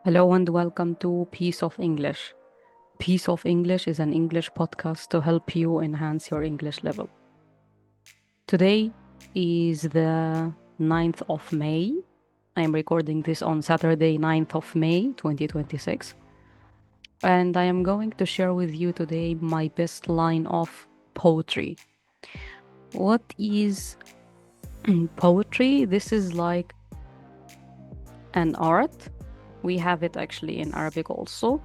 Hello and welcome to Piece of English. Piece of English is an English podcast to help you enhance your English level. Today is the 9th of May. I'm recording this on Saturday, 9th of May, 2026. And I am going to share with you today my best line of poetry. What is poetry? This is like an art. We have it actually in Arabic also,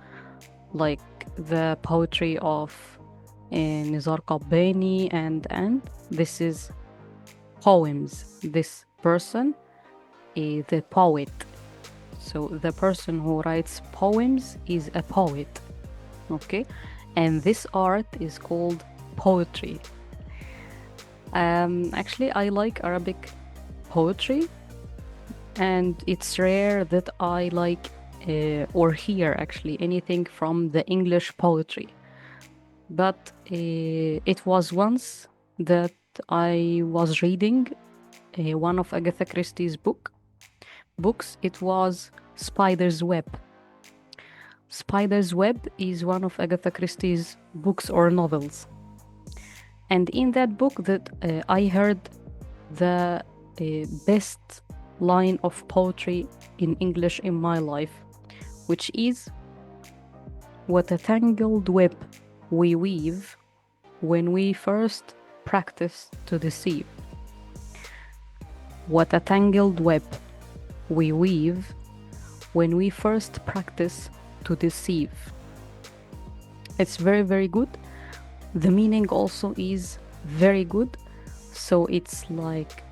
like the poetry of Nizar Qabbani and this is poems. This person is the poet. So the person who writes poems is a poet. Okay? And this art is called poetry. Actually, I like Arabic poetry, and it's rare that I like or hear actually anything from the English poetry. But it was once that I was reading one of Agatha Christie's books. It was Spider's Web. Spider's Web is one of Agatha Christie's books or novels. And in that book that I heard the best line of poetry in English in my life, which is, "What a tangled web we weave when we first practice to deceive." What a tangled web we weave when we first practice to deceive. It's very, very good. The meaning also is very good. So it's like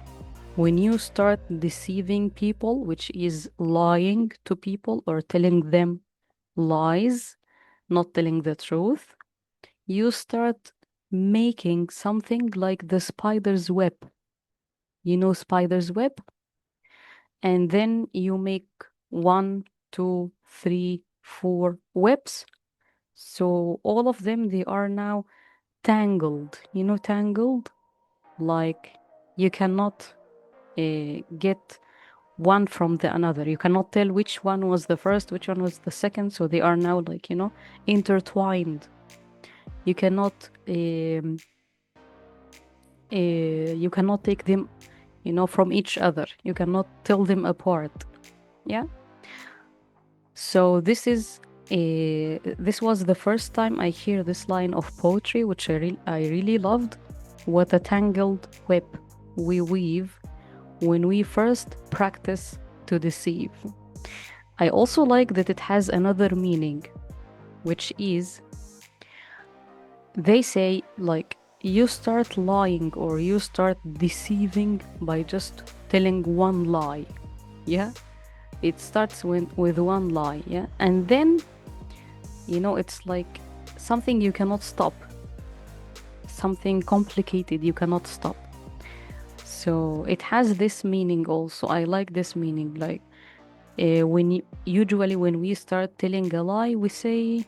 when you start deceiving people, which is lying to people or telling them lies, not telling the truth, you start making something like the spider's web. You know spider's web? And then you make 1, 2, 3, 4 webs. So all of them, they are now tangled. You know, tangled? Like you cannot get one from the another. You cannot tell which one was the first, which one was the second. So they are now like, intertwined. You cannot you cannot take them, from each other. You cannot tell them apart. Yeah. So this was the first time I hear this line of poetry, which I really loved. What a tangled web we weave when we first practice to deceive. I also like that it has another meaning, which is, they say, like, you start lying or you start deceiving by just telling one lie. Yeah. It starts with one lie. Yeah. And then, it's like something you cannot stop, something complicated you cannot stop. So it has this meaning also. I like this meaning. Like, usually when we start telling a lie, we say,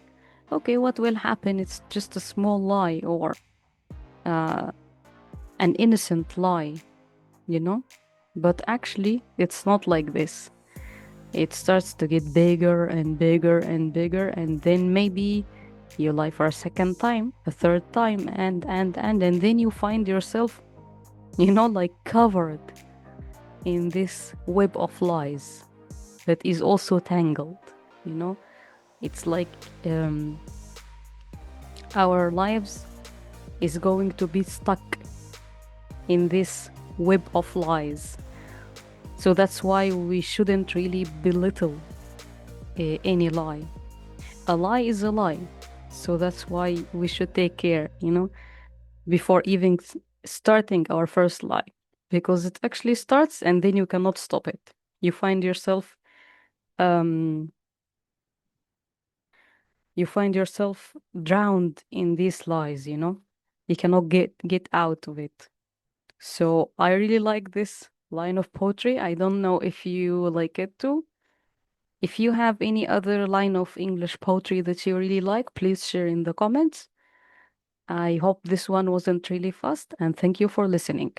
okay, what will happen? It's just a small lie or an innocent lie, But actually, it's not like this. It starts to get bigger and bigger and bigger, and then maybe you lie for a second time, a third time, and then you find yourself, like covered in this web of lies that is also tangled, It's like our lives is going to be stuck in this web of lies. So that's why we shouldn't really belittle any lie. A lie is a lie. So that's why we should take care, before even starting our first lie, because it actually starts and then you cannot stop it. You find yourself drowned in these lies, You cannot get out of it. So I really like this line of poetry. I don't know if you like it too. If you have any other line of English poetry that you really like, please share in the comments. I hope this one wasn't really fast, and thank you for listening.